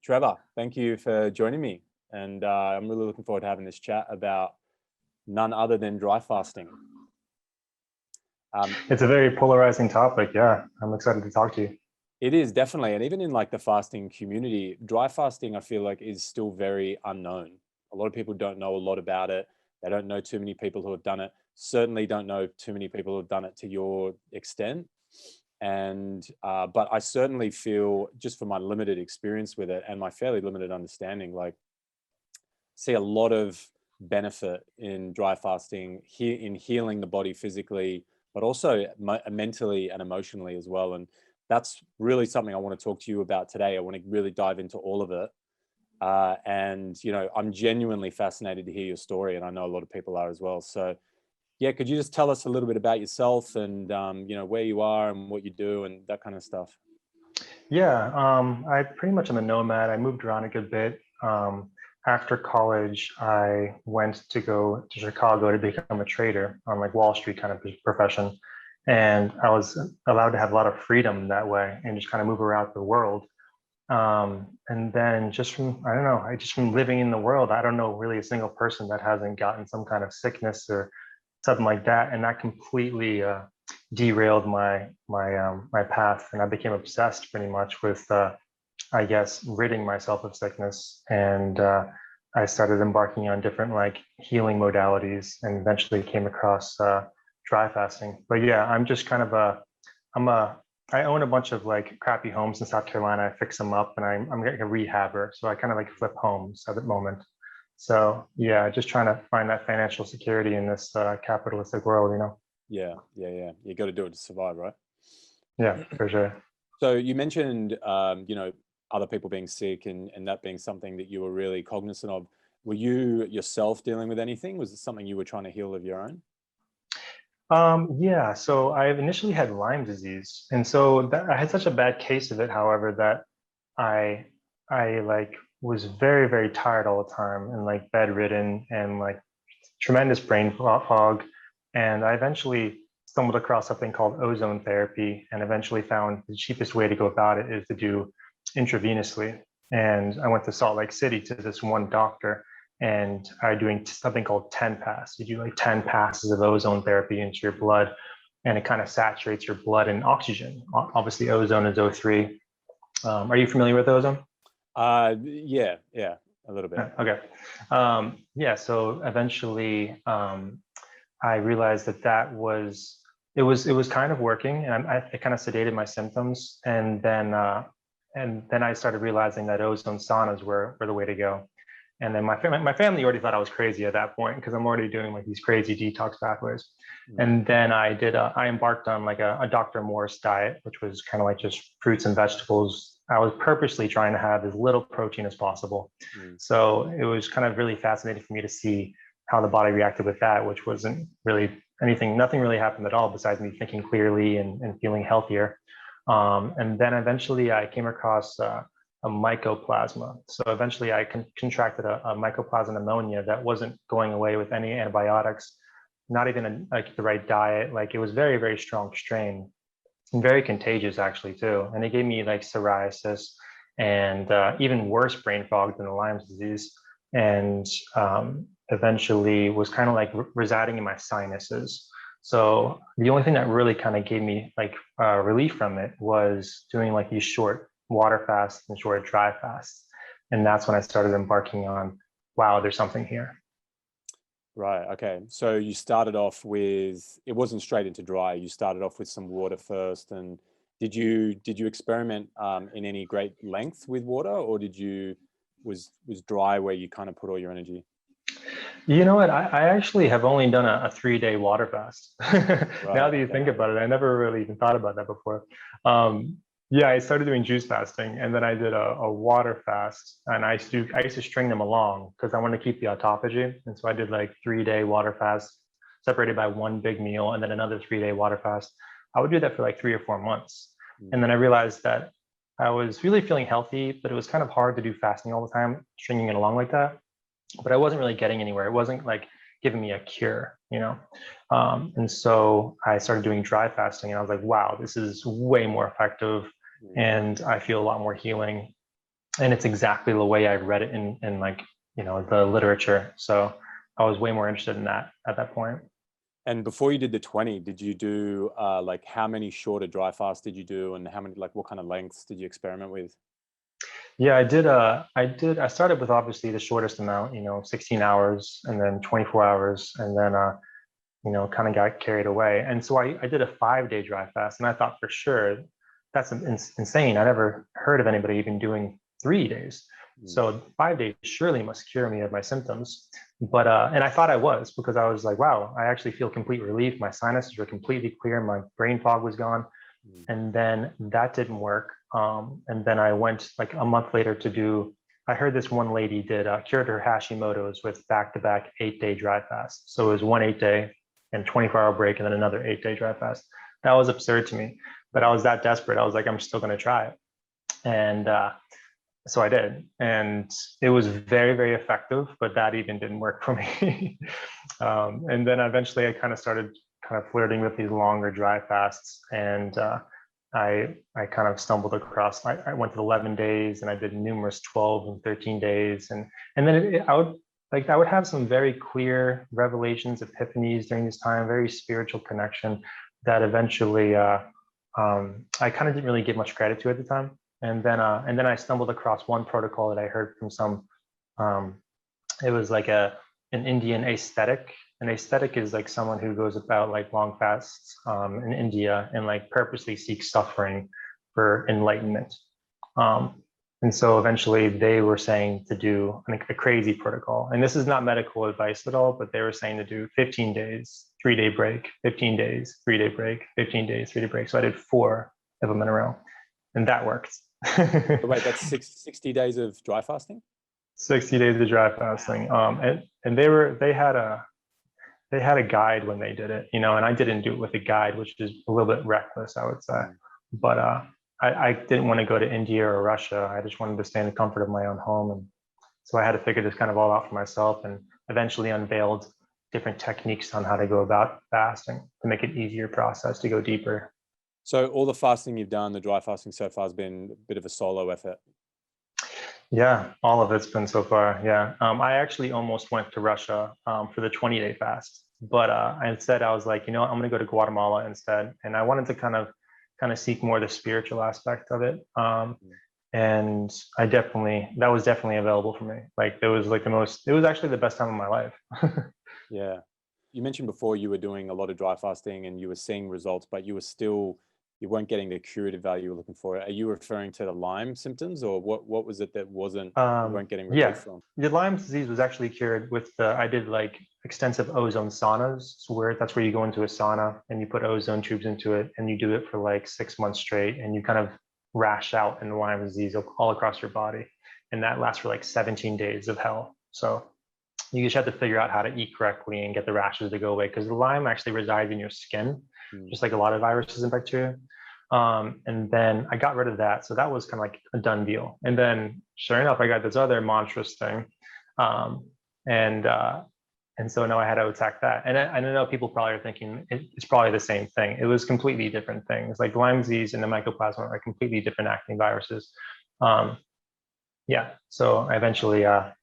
Trevor, thank you for joining me. And I'm really looking forward to having this chat about none other than dry fasting. It's a very polarizing topic. Yeah, I'm excited to talk to you. It is definitely, and even in like the fasting community, dry fasting, I feel like is still very unknown. A lot of people don't know a lot about it. They don't know too many people who have done it. Certainly don't know too many people who have done it to your extent. And but I certainly feel, just from my limited experience with it and my fairly limited understanding, like see a lot of benefit in dry fasting in healing the body physically, but also mentally and emotionally as well. And that's really something I want to talk to you about today. I want to really dive into all of it. And, you know, I'm genuinely fascinated to hear your story, and I know a lot of people are as well. So yeah, could you just tell us a little bit about yourself and, you know, where you are and what you do and that kind of stuff? Yeah, I pretty much am a nomad. I moved around a good bit. After college, I went to go to Chicago to become a trader on like Wall Street kind of profession. And I was allowed to have a lot of freedom that way and just kind of move around the world. And then just from, I don't know, I just from living in the world, I don't know really a single person that hasn't gotten some kind of sickness or something like that, and that completely derailed my path, and I became obsessed pretty much with I guess ridding myself of sickness, and I started embarking on different like healing modalities, and eventually came across dry fasting. But yeah, I'm just kind of I own a bunch of like crappy homes in South Carolina. I fix them up, and I'm like a rehabber, so I kind of like flip homes at the moment. So yeah, just trying to find that financial security in this capitalistic world, you know? Yeah. You got to do it to survive, right? Yeah, for sure. So you mentioned, you know, other people being sick and that being something that you were really cognizant of. Were you yourself dealing with anything? Was it something you were trying to heal of your own? Yeah, so I initially had Lyme disease, and so I had such a bad case of it, however, that I I like was very, very tired all the time and like bedridden and like tremendous brain fog. And I eventually stumbled across something called ozone therapy, and eventually found the cheapest way to go about it is to do intravenously. And I went to Salt Lake City to this one doctor, and I'm doing something called 10 pass. You do like 10 passes of ozone therapy into your blood, and it kind of saturates your blood in oxygen. Obviously, ozone is O3. Are you familiar with ozone? Yeah, a little bit. Okay. Yeah, so eventually I realized that it was kind of working, and it kind of sedated my symptoms, and then I started realizing that ozone saunas were the way to go. And then my family already thought I was crazy at that point because I'm already doing like these crazy detox pathways. And then I embarked on like a Dr. Morris diet, which was kind of like just fruits and vegetables. I was purposely trying to have as little protein as possible. So it was kind of really fascinating for me to see how the body reacted with that, which wasn't really nothing really happened at all besides me thinking clearly and feeling healthier. And then eventually I came across a mycoplasma. So eventually I contracted a mycoplasma pneumonia that wasn't going away with any antibiotics, not even like the right diet. Like it was very, very strong strain and very contagious actually too. And it gave me like psoriasis and even worse brain fog than the Lyme disease. And eventually was kind of like residing in my sinuses. So the only thing that really kind of gave me like relief from it was doing like these short water fasts and short dry fasts. And that's when I started embarking on, wow, there's something here. Right. Okay. So you started off with, it wasn't straight into dry. You started off with some water first, and did you experiment in any great length with water, or was dry where you kind of put all your energy? You know what? I actually have only done a 3 day water fast. Right. Now that you Okay. think about it, I never really even thought about that before. Um, yeah, I started doing juice fasting, and then I did a water fast, and I used to string them along because I wanted to keep the autophagy. And so I did like 3 day water fast separated by one big meal, and then another 3 day water fast. I would do that for like 3 or 4 months. And then I realized that I was really feeling healthy, but it was kind of hard to do fasting all the time, stringing it along like that, but I wasn't really getting anywhere. It wasn't like giving me a cure, you know? And so I started doing dry fasting, and I was like, wow, this is way more effective. And I feel a lot more healing. and it's exactly the way I read it in like, the literature. So I was way more interested in that at that point. And before you did the 20, did you do like how many shorter dry fasts did you do, and how many, like what kind of lengths did you experiment with? Yeah, I started with obviously the shortest amount, 16 hours and then 24 hours, and then kind of got carried away. And so I did a 5-day dry fast, and I thought for sure that's insane. I never heard of anybody even doing 3 days. Mm. So 5 days surely must cure me of my symptoms. But and I thought I was, because I was like, wow, I actually feel complete relief. My sinuses were completely clear. My brain fog was gone. Mm. And then that didn't work. And then I went like a month later to do. I heard this one lady did cured her Hashimoto's with back-to-back 8-day dry fast. So it was one 8-day and 24-hour break, and then another 8-day dry fast. That was absurd to me, but I was that desperate. I was like, I'm still going to try it. And so I did, and it was very, very effective, but that even didn't work for me. And then eventually I kind of started kind of flirting with these longer dry fasts, and I kind of stumbled across. I went to 11 days, and I did numerous 12 and 13 days, and then I would have some very clear revelations, epiphanies during this time, very spiritual connection that eventually I kind of didn't really give much credit to at the time. And then I stumbled across one protocol that I heard from some. It was like an Indian aesthetic. An aesthetic is like someone who goes about like long fasts in India and like purposely seeks suffering for enlightenment. And so eventually they were saying to do like a crazy protocol. And this is not medical advice at all, but they were saying to do 15 days, 3-day break, 15 days, 3-day break, 15 days, 3-day break. So I did 4 of them in a row, and that worked. So wait, that's 60 days of dry fasting? 60 days of dry fasting. And they had a guide when they did it, and I didn't do it with a guide, which is a little bit reckless, I would say. Mm. But I didn't want to go to India or Russia. I just wanted to stay in the comfort of my own home. And so I had to figure this kind of all out for myself, and eventually unveiled different techniques on how to go about fasting to make it easier process to go deeper. So all the fasting you've done, the dry fasting so far, has been a bit of a solo effort. Yeah, all of it's been so far. Yeah. I actually almost went to Russia for the 20-day fast, but instead I was like, I'm going to go to Guatemala instead. And I wanted to kind of seek more the spiritual aspect of it. And that was definitely available for me. Like it was actually the best time of my life. Yeah. You mentioned before you were doing a lot of dry fasting and you were seeing results, but you weren't getting the curative value you were looking for. Are you referring to the Lyme symptoms, or what was it that you weren't getting relief Yeah, from? the Lyme disease was actually cured with I did like extensive ozone saunas. So that's where you go into a sauna and you put ozone tubes into it, and you do it for like 6 months straight, and you kind of rash out in Lyme disease all across your body. And that lasts for like 17 days of hell. So you just have to figure out how to eat correctly and get the rashes to go away, because the Lyme actually resides in your skin, just like a lot of viruses and bacteria. And then I got rid of that. So that was kind of like a done deal. And then sure enough, I got this other monstrous thing. Um, and so now I had to attack that. And I know people probably are thinking it's probably the same thing. It was completely different things. Like Lyme disease and the mycoplasma are completely different acting viruses. Yeah. So eventually I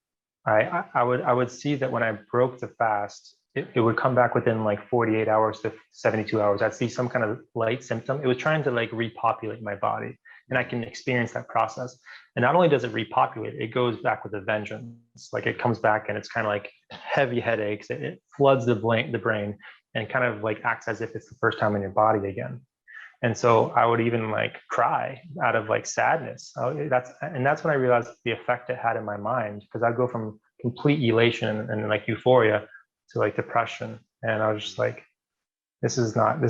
would see that when I broke the fast, it would come back within like 48 hours to 72 hours. I'd see some kind of light symptom. It was trying to like repopulate my body, and I can experience that process. And not only does it repopulate, it goes back with a vengeance. Like it comes back and it's kind of like heavy headaches. It floods the brain and kind of like acts as if it's the first time in your body again. And so I would even like cry out of like sadness. That's when I realized the effect it had in my mind, because I'd go from complete elation and like euphoria to like depression. And I was just like, this is not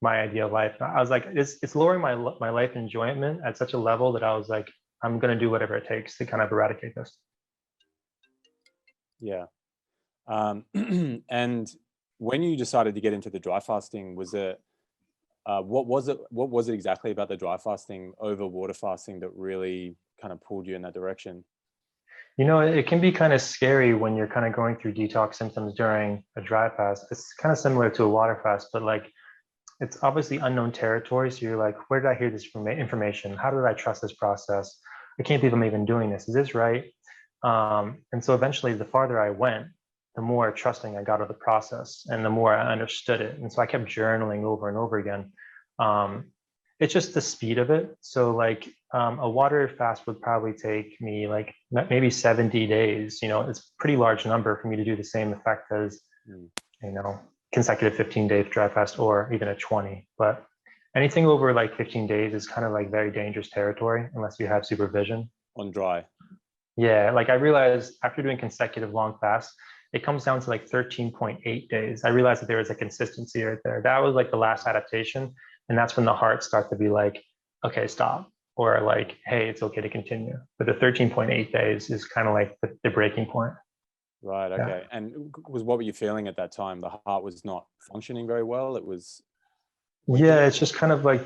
my ideal life. I was like, it's lowering my life enjoyment at such a level that I was like, I'm going to do whatever it takes to kind of eradicate this. Yeah. And when you decided to get into the dry fasting, was it what was it exactly about the dry fasting over water fasting that really kind of pulled you in that direction? It can be kind of scary when you're kind of going through detox symptoms during a dry fast. It's kind of similar to a water fast, but like it's obviously unknown territory. So you're like, where did I hear this information? How did I trust this process? I can't believe I'm even doing this. Is this right? And so eventually, the farther I went, the more trusting I got of the process and the more I understood it. And so I kept journaling over and over again. Um, it's just the speed of it. So like a water fast would probably take me like maybe 70 days. You know, it's a pretty large number for me to do the same effect as, you know, consecutive 15-day dry fast or even a 20. But anything over like 15 days is kind of like very dangerous territory unless you have supervision. On dry. Yeah, like I realized after doing consecutive long fasts, it comes down to like 13.8 days. I realized that there was a consistency right there. That was like the last adaptation. And that's when the heart starts to be like, okay, stop. Or like, hey, it's okay to continue. But the 13.8 days is kind of like the breaking point. Right. Yeah. Okay. And what were you feeling at that time? The heart was not functioning very well. It was weakening. Yeah, it's just kind of like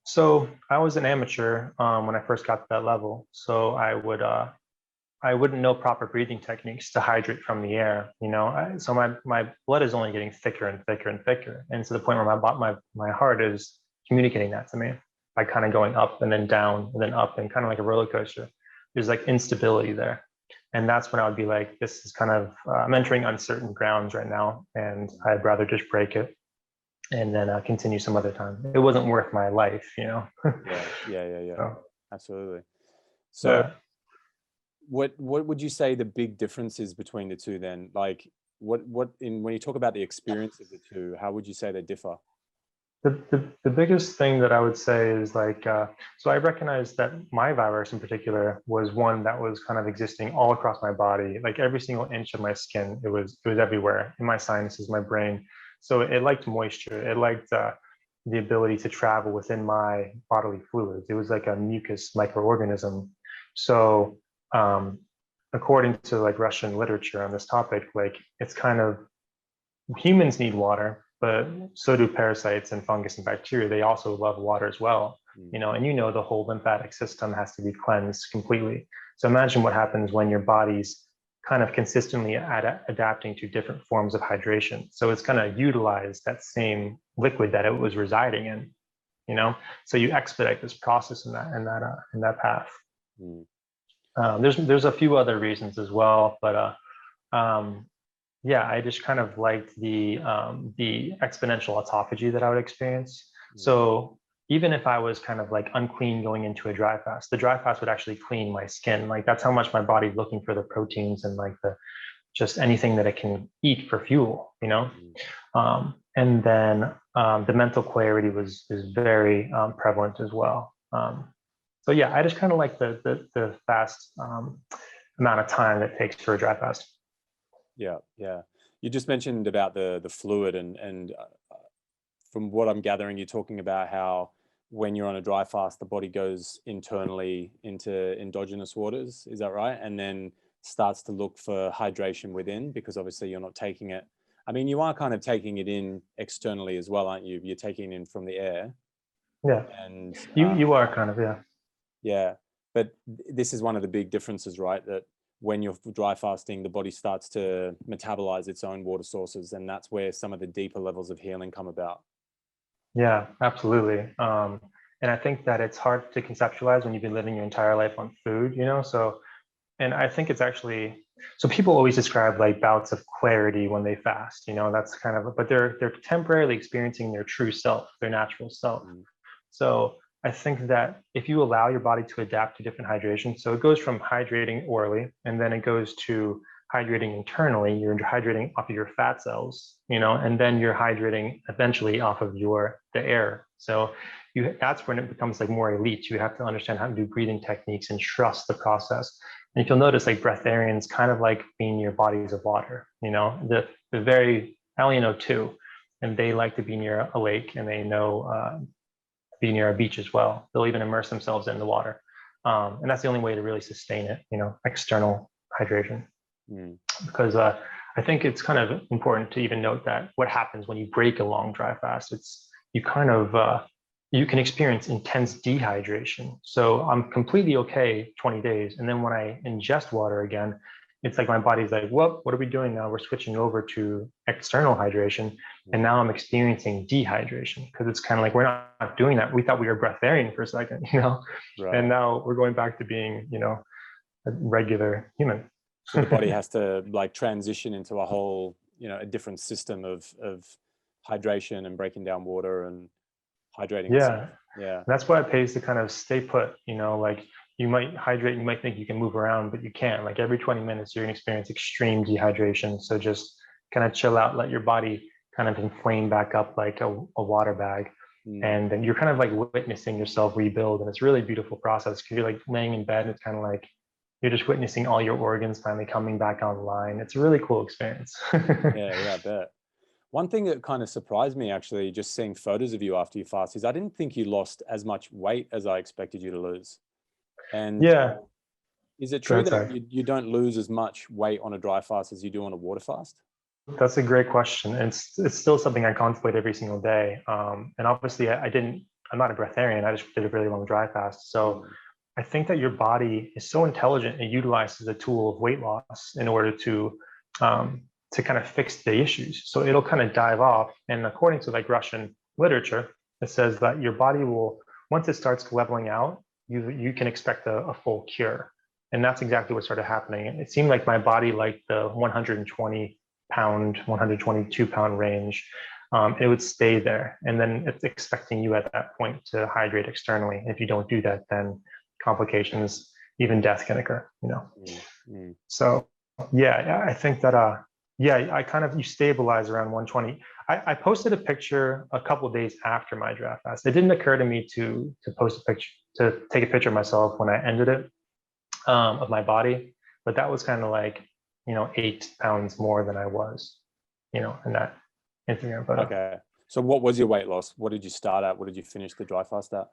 so I was an amateur when I first got to that level. So I wouldn't know proper breathing techniques to hydrate from the air, you know. So my blood is only getting thicker and thicker and thicker, and to the point where my heart is communicating that to me by kind of going up and then down and then up and kind of like a roller coaster. There's like instability there, and that's when I would be like, this is kind of I'm entering uncertain grounds right now, and I'd rather just break it and then continue some other time. It wasn't worth my life, you know. Yeah. So, Absolutely. So yeah. what would you say the big difference is between the two then? Like what in when you talk about the experience of the two, how would you say they differ? The biggest thing that I would say is like, so I recognized that my virus in particular was one that was kind of existing all across my body, like every single inch of my skin. It was everywhere in my sinuses, my brain. So it liked moisture. It liked the ability to travel within my bodily fluids. It was like a mucus microorganism. So according to like Russian literature on this topic, like it's kind of humans need water, but so do parasites and fungus and bacteria. They also love water as well, you know, and you know the whole lymphatic system has to be cleansed completely. So imagine what happens when your body's kind of consistently adapting to different forms of hydration. So it's going to utilize that same liquid that it was residing in, you know. So you expedite this process in that path. Mm. There's a few other reasons as well, but yeah, I just kind of liked the exponential autophagy that I would experience. So even if I was kind of like unclean going into a dry fast, the dry fast would actually clean my skin. Like that's how much my body's looking for the proteins and like the just anything that it can eat for fuel, you know. And then the mental clarity is very prevalent as well. So yeah, I just kind of like the fast amount of time that it takes for a dry fast. Yeah. You just mentioned about the fluid and from what I'm gathering, you're talking about how when you're on a dry fast, the body goes internally into endogenous waters. Is that right? And then starts to look for hydration within, because obviously you're not taking it. I mean, you are kind of taking it in externally as well, aren't you? You're taking it in from the air. Yeah, And you are kind of, yeah. yeah, but this is one of the big differences, right? That when you're dry fasting, the body starts to metabolize its own water sources, and that's where some of the deeper levels of healing come about. Yeah, absolutely. And I think that it's hard to conceptualize when you've been living your entire life on food, you know? So, and I think it's actually, so people always describe like bouts of clarity when they fast, you know, that's kind of, but they're temporarily experiencing their true self, their natural self. So I think that if you allow your body to adapt to different hydration, so it goes from hydrating orally, and then it goes to hydrating internally. You're hydrating off of your fat cells, you know, and then you're hydrating eventually off of the air. So that's when it becomes like more elite. You have to understand how to do breathing techniques and trust the process. And if you'll notice, like breatharians kind of like being near bodies of water, you know, the very, I only know two, and they like to be near a lake, and they know be near a beach as well. They'll even immerse themselves in the water. And that's the only way to really sustain it, you know, external hydration. Because I think it's kind of important to even note that what happens when you break a long dry fast, it's you kind of, you can experience intense dehydration. So I'm completely okay 20 days. And then when I ingest water again, it's like my body's like, well, what are we doing now? We're switching over to external hydration. And now I'm experiencing dehydration because it's kind of like, we're not doing that. We thought we were breatharian for a second, Right. and now we're going back to being, a regular human. So the body has to like transition into a whole, a different system of hydration and breaking down water and hydrating itself. Yeah. Yeah. That's why it pays to kind of stay put, like you might hydrate, you might think you can move around, but you can't. Like every 20 minutes, you're going to experience extreme dehydration. So just kind of chill out, let your body kind of inflame back up like a water bag. And then you're kind of like witnessing yourself rebuild. And it's really a beautiful process because you're like laying in bed. It's kind of like you're just witnessing all your organs finally coming back online. It's a really cool experience. Yeah, I bet. One thing that kind of surprised me actually, just seeing photos of you after you fast, is I didn't think you lost as much weight as I expected you to lose. And Yeah. is it true that you don't lose as much weight on a dry fast as you do on a water fast? That's a great question. It's still something I contemplate every single day. And obviously I'm not a breatharian. I just did a really long dry fast. So I think that your body is so intelligent and utilizes the tool of weight loss in order to kind of fix the issues. So it'll kind of dive off. And according to like Russian literature, it says that your body will, once it starts leveling out, you can expect a full cure. And that's exactly what started happening. It seemed like my body liked the 120 pound, 122 pound range. It would stay there. And then it's expecting you at that point to hydrate externally. If you don't do that, then complications, even death can occur, So yeah, I think that, I kind of, you stabilize around 120. I posted a picture a couple of days after my draft fast. It didn't occur to me to post a picture, to take a picture of myself when I ended it, of my body. But that was kind of like, 8 pounds more than I was, in that Instagram photo. Okay. So what was your weight loss? What did you start at? What did you finish the dry fast at?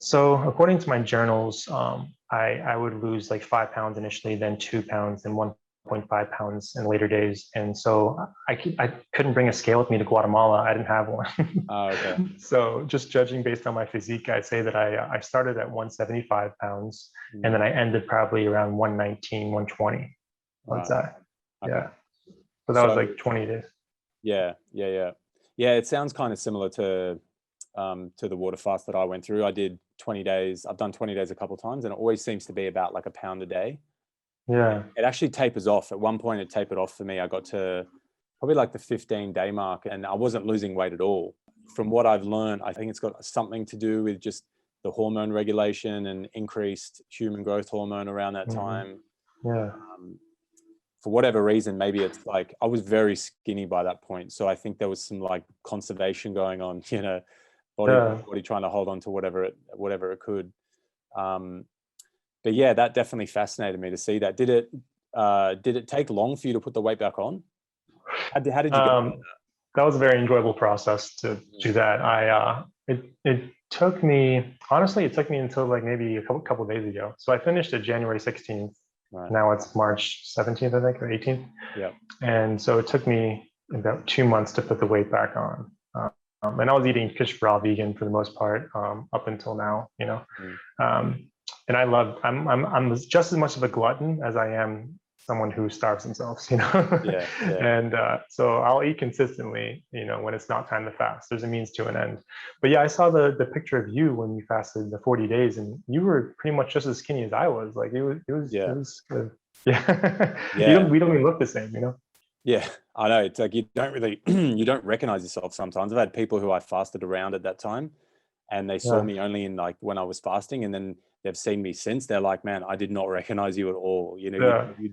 So according to my journals, I would lose like 5 pounds initially, then 2 pounds, and 1.5 pounds in later days. And so I couldn't bring a scale with me to Guatemala. I didn't have one. Oh, okay. So just judging based on my physique, I'd say that I started at 175 pounds and then I ended probably around 119, 120 on that. Okay. Yeah. So that was like 20 days. Yeah. It sounds kind of similar to the water fast that I went through. I did 20 days. I've done 20 days a couple of times, and it always seems to be about like a pound a day. Yeah. It actually tapers off. At one point, it tapered off for me. I got to probably like the 15-day mark, and I wasn't losing weight at all. From what I've learned, I think it's got something to do with just the hormone regulation and increased human growth hormone around that time. Yeah. For whatever reason, maybe it's like I was very skinny by that point. So I think there was some like conservation going on, body trying to hold on to whatever it could. But yeah, that definitely fascinated me to see that. Did it take long for you to put the weight back on? How did you go about that? That was a very enjoyable process to do that. It took me, honestly, until like maybe a couple of days ago. So I finished it January 16th. Right. Now it's March 17th, I think, or 18th. Yeah. And so it took me about 2 months to put the weight back on. And I was eating fish raw vegan for the most part up until now, and I'm just as much of a glutton as I am someone who starves themselves, Yeah. And so I'll eat consistently, when it's not time to fast. There's a means to an end. But yeah, I saw the picture of you when you fasted the 40 days, and you were pretty much just as skinny as I was. Like it was good. Yeah. We don't even look the same, Yeah, I know. It's like you don't really you don't recognize yourself sometimes. I've had people who I fasted around at that time, and they saw me only in like when I was fasting, and then they've seen me since. They're like, "Man, I did not recognize you at all. You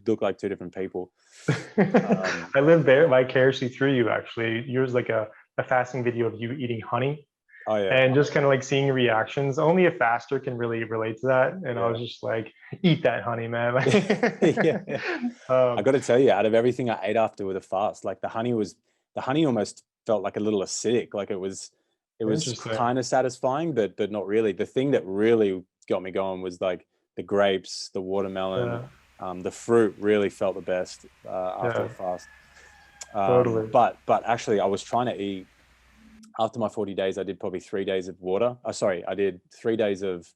look like two different people." I lived there vicariously through you. Actually, yours like a fasting video of you eating honey. Oh yeah. And just kind of like seeing reactions. Only a faster can really relate to that. And I was just like, eat that honey, man. I got to tell you, out of everything I ate after with a fast, like the honey almost felt like a little acidic. Like it was kind of satisfying, but not really. The thing that really got me going was like the grapes, the watermelon, the fruit really felt the best after the fast. Totally. But actually I was trying to eat. After my 40 days, I did probably 3 days of water. I did 3 days of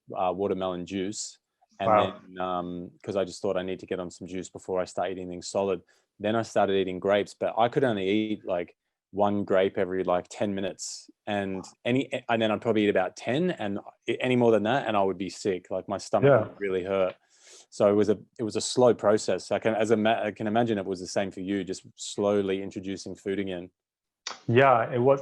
watermelon juice. And Wow. then, because I just thought I need to get on some juice before I start eating things solid. Then I started eating grapes, but I could only eat like one grape every like 10 minutes. And then I'd probably eat about 10, and any more than that, and I would be sick. Like my stomach Yeah. would really hurt. So it was a slow process. I can imagine it was the same for you, just slowly introducing food again. Yeah, it was.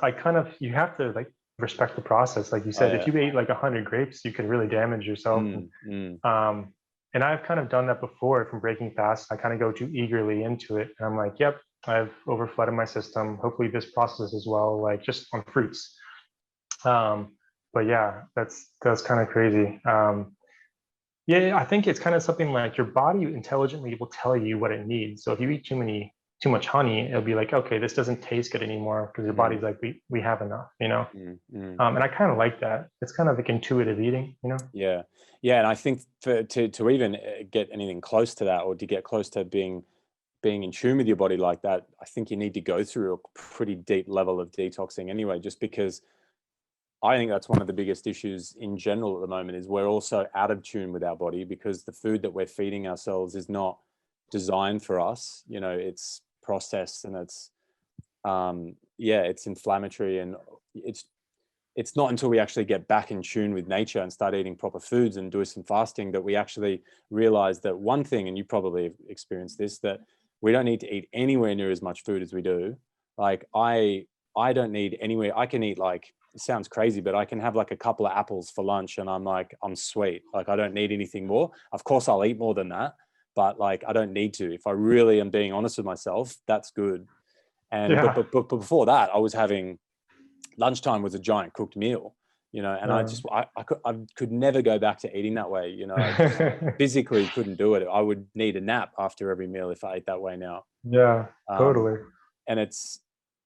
You have to like respect the process. Like you Oh said, if yeah. you ate like 100 grapes, you could really damage yourself. Mm, mm. Um, and I've kind of done that before from breaking fast. I kind of go too eagerly into it. And I'm like, yep, I've overflooded my system. Hopefully this process as well, like just on fruits. Um, but yeah, that's kind of crazy. Yeah, I think it's kind of something like your body intelligently will tell you what it needs. So if you eat too much honey, it'll be like, okay, this doesn't taste good anymore because your Mm, body's like, we have enough, you know? mm, mm. And I kind of like that. It's kind of like intuitive eating, you know? Yeah, yeah, and I think to even get anything close to that, or to get close to being in tune with your body like that, I think you need to go through a pretty deep level of detoxing anyway. Just because I think that's one of the biggest issues in general at the moment, is we're also out of tune with our body, because the food that we're feeding ourselves is not designed for us. You know, it's processed, and it's inflammatory, and it's not until we actually get back in tune with nature and start eating proper foods and do some fasting that we actually realize that one thing, and you probably have experienced this, that we don't need to eat anywhere near as much food as we do. Like I don't need anywhere. I can eat, like, it sounds crazy, but I can have like a couple of apples for lunch and I'm sweet. Like I don't need anything more. Of course I'll eat more than that, but like I don't need to. If I really am being honest with myself, that's good. And Yeah. but before that, I was having lunchtime was a giant cooked meal, and I could never go back to eating that way. I just physically couldn't do it. I would need a nap after every meal if I ate that way now. Yeah, Um, totally. and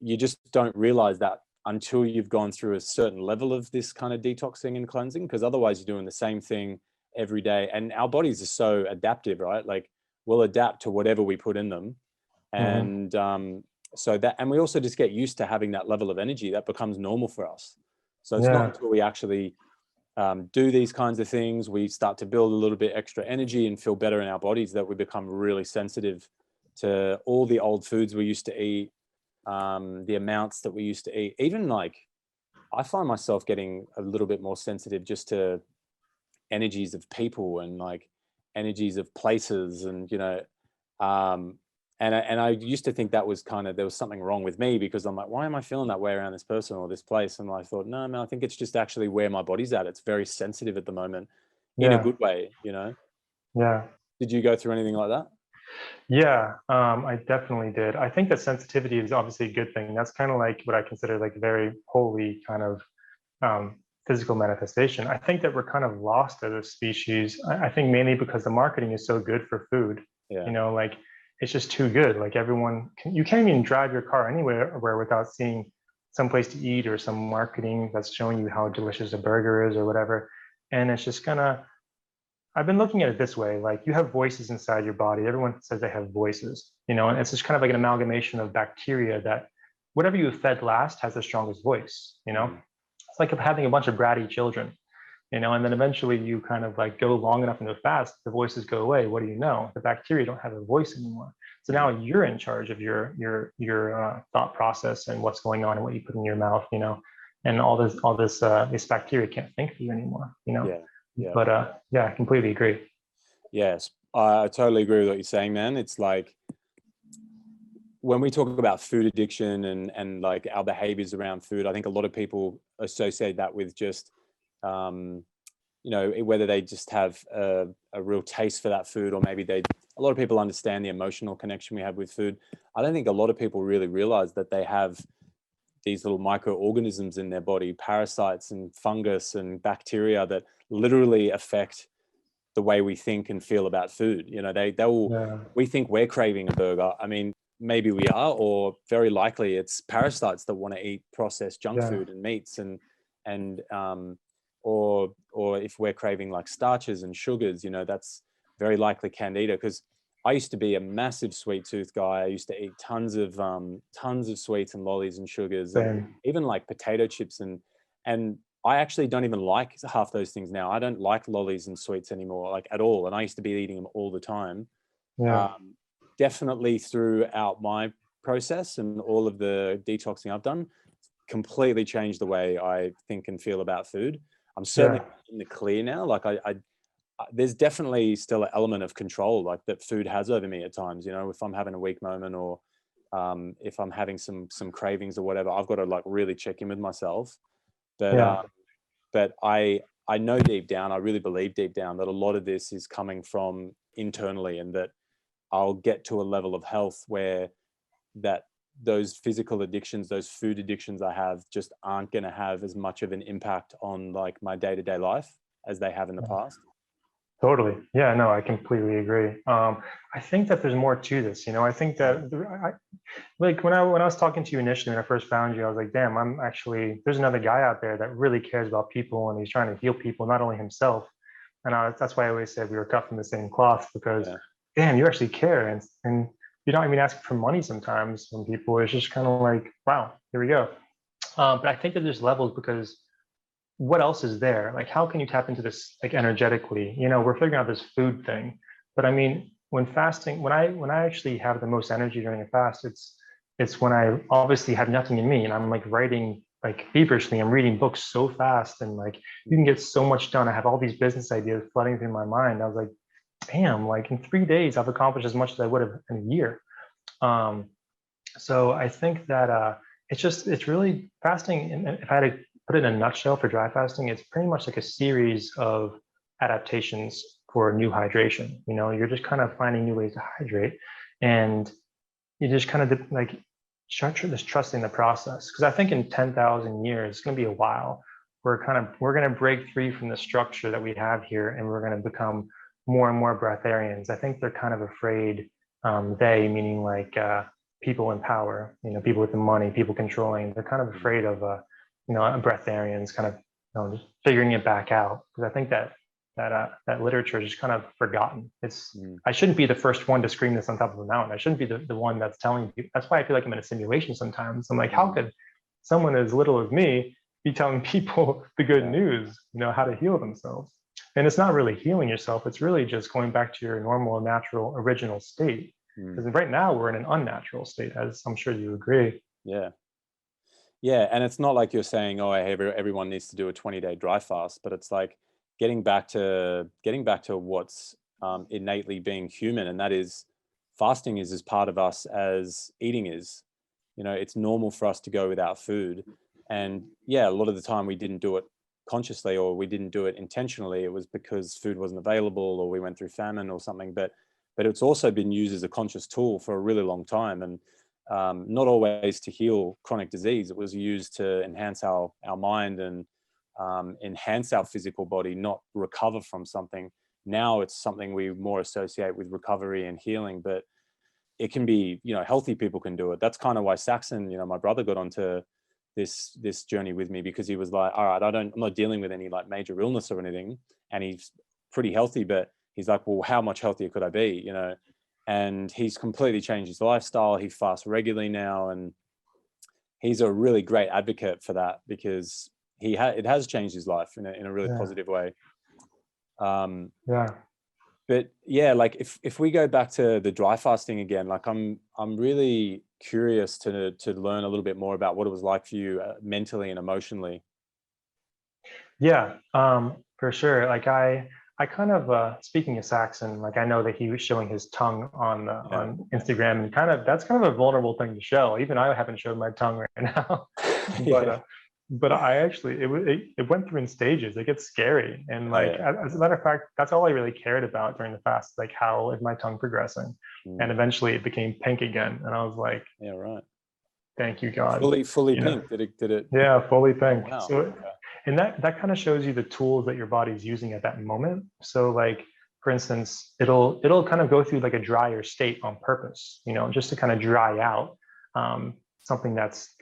you just don't realize that until you've gone through a certain level of this kind of detoxing and cleansing, because otherwise you're doing the same thing every day. And our bodies are so adaptive, right? Like we'll adapt to whatever we put in them. Hmm. And and we also just get used to having that level of energy that becomes normal for us. So it's not Yeah. until we actually do these kinds of things, we start to build a little bit extra energy and feel better in our bodies, that we become really sensitive to all the old foods we used to eat, the amounts that we used to eat. Even like, I find myself getting a little bit more sensitive just to energies of people, and like energies of places, and um, and I used to think that was there was something wrong with me, because I'm like, why am I feeling that way around this person or this place? And I thought, no, man, I think it's just actually where my body's at. It's very sensitive at the moment, in a Yeah. good way. Yeah. Did you go through anything like that? Yeah, I definitely did. I think that sensitivity is obviously a good thing. That's kind of like what I consider like very holy kind of um, physical manifestation. I think that we're kind of lost as a species. I think mainly because the marketing is so good for food. Yeah. Like it's just too good. Like you can't even drive your car anywhere without seeing some place to eat or some marketing that's showing you how delicious a burger is or whatever. And it's just kind of I've been looking at it this way, like you have voices inside your body. Everyone says they have voices, and it's just kind of like an amalgamation of bacteria that whatever you fed last has the strongest voice. Mm. It's like having a bunch of bratty children, and then eventually you kind of like go long enough into a fast, the voices go away. What do you know? The bacteria don't have a voice anymore. So now Mm. you're in charge of your thought process and what's going on and what you put in your mouth, and this bacteria can't think for you anymore. Yeah. Yeah. But yeah, I completely agree. Yes. I totally agree with what you're saying, man. It's like, when we talk about food addiction and like our behaviors around food, I think a lot of people associate that with just, whether they just have a real taste for that food, or maybe a lot of people understand the emotional connection we have with food. I don't think a lot of people really realize that they have these little microorganisms in their body, parasites and fungus and bacteria, that literally affect the way we think and feel about food. Yeah, We think we're craving a burger. I mean, maybe we are, or very likely it's parasites that want to eat processed junk yeah, food and meats, and or if we're craving like starches and sugars, that's very likely candida. Because I used to be a massive sweet tooth guy. I used to eat tons of sweets and lollies and sugars, and same. even like potato chips, and I actually don't even like half those things now. I don't like lollies and sweets anymore, like at all. And I used to be eating them all the time. Yeah. Definitely throughout my process and all of the detoxing I've done, completely changed the way I think and feel about food. I'm certainly Yeah. in the clear now. Like there's definitely still an element of control, like that food has over me at times. You know, if I'm having a weak moment, or if I'm having some cravings or whatever, I've got to like really check in with myself. But Yeah. but I know deep down, I really believe deep down that a lot of this is coming from internally, and that I'll get to a level of health where that those physical addictions, those food addictions I have, just aren't going to have as much of an impact on like my day-to-day life as they have in the past. Totally. Yeah, no, I completely agree. I think that there's more to this. I think that like when I was talking to you initially, when I first found you, I was like, damn, there's another guy out there that really cares about people, and he's trying to heal people, not only himself. And that's why I always said we were cut from the same cloth, because Yeah. damn, you actually care, and you're not even asking for money sometimes from people. It's just kind of like, wow, here we go. But I think that there's levels, because what else is there? Like, how can you tap into this like energetically? We're figuring out this food thing, but I mean, when fasting, when I actually have the most energy during a fast, it's when I obviously have nothing in me, and I'm like writing like feverishly. I'm reading books so fast, and like you can get so much done. I have all these business ideas flooding through my mind. I was like, damn, like in 3 days, I've accomplished as much as I would have in a year. Um, so I think that it's really fasting. And if I had to put it in a nutshell for dry fasting, it's pretty much like a series of adaptations for new hydration. You're just kind of finding new ways to hydrate, and you just kind of like just trusting the process. Because I think in 10,000 years, it's going to be a while. We're going to break free from the structure that we have here, and we're going to become more and more breatharians. I think they're kind of afraid. They, meaning like people in power, people with the money, people controlling. They're kind of afraid of breatharians kind of just figuring it back out, because I think that literature is just kind of forgotten. I shouldn't be the first one to scream this on top of a mountain. I shouldn't be the one that's telling you. That's why I feel like I'm in a simulation sometimes. I'm like, how could someone as little as me be telling people the good news, how to heal themselves? And it's not really healing yourself. It's really just going back to your normal, natural, original state. Because right now we're in an unnatural state, as I'm sure you agree. Yeah. Yeah. And it's not like you're saying, oh, everyone needs to do a 20-day dry fast, but it's like getting back to what's innately being human. And that is, fasting is as part of us as eating is. It's normal for us to go without food. And yeah, a lot of the time we didn't do it consciously, or we didn't do it intentionally. It was because food wasn't available, or we went through famine or something. But it's also been used as a conscious tool for a really long time, and not always to heal chronic disease. It was used to enhance our mind and enhance our physical body, not recover from something. Now it's something we more associate with recovery and healing, but it can be, healthy people can do it. That's kind of why Saxon, my brother, got onto this journey with me, because he was like, all right, I'm not dealing with any like major illness or anything, and he's pretty healthy, but he's like, well, how much healthier could I be? And he's completely changed his lifestyle. He fasts regularly now, and he's a really great advocate for that, because it has changed his life in a really positive way. Yeah. But yeah, like if we go back to the dry fasting again, like I'm really curious to learn a little bit more about what it was like for you mentally and emotionally. Yeah, for sure. Like I kind of speaking of Saxon, like I know that he was showing his tongue on Instagram, and that's kind of a vulnerable thing to show. Even I haven't showed my tongue right now, but but I actually it went through in stages. It gets scary, and like as a matter of fact, that's all I really cared about during the fast. Like, how is my tongue progressing? And eventually it became pink again, and I was like, yeah, right. Thank you, God. Fully pink. Did it? Yeah, fully pink. Oh, wow. So, and that kind of shows you the tools that your body's using at that moment. So, like for instance, it'll kind of go through like a drier state on purpose, just to kind of dry out something that's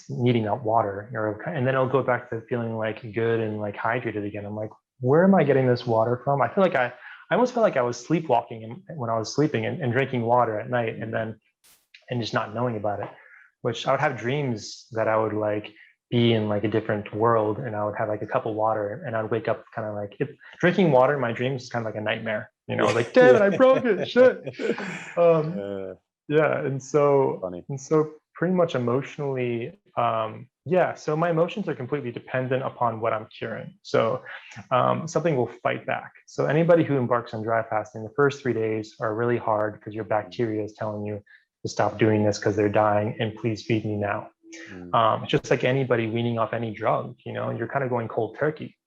needing that water, and then it'll go back to feeling like good and like hydrated again. I'm like, where am I getting this water from? I feel like I almost felt like I was sleepwalking when I was sleeping and drinking water at night, and just not knowing about it. Which I would have dreams that I would like be in like a different world, and I would have like a cup of water, and I'd wake up kind of like drinking water in my dreams is kind of like a nightmare, Yeah. like, damn it, I broke it, shit. um Uh, yeah, funny. and so pretty much emotionally, yeah, so my emotions are completely dependent upon what I'm curing. So something will fight back. So anybody who embarks on dry fasting, the first 3 days are really hard because your bacteria is telling you to stop doing this because they're dying, and please feed me now. Mm, Just like anybody weaning off any drug, you're kind of going cold turkey.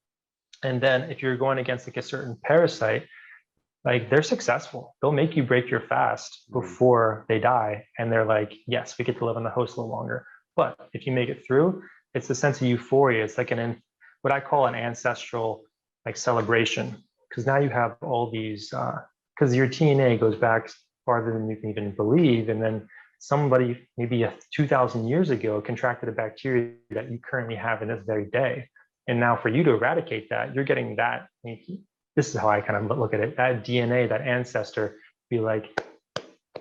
And then if you're going against like a certain parasite, like they're successful. They'll make you break your fast mm, before they die. And they're like, yes, we get to live on the host a little longer. But if you make it through, it's a sense of euphoria. It's like what I call an ancestral like celebration. Because now you have all these, because your DNA goes back farther than you can even believe. And then somebody maybe 2,000 years ago contracted a bacteria that you currently have in this very day. And now for you to eradicate that, you're getting that. This is how I kind of look at it. That DNA, that ancestor, be like,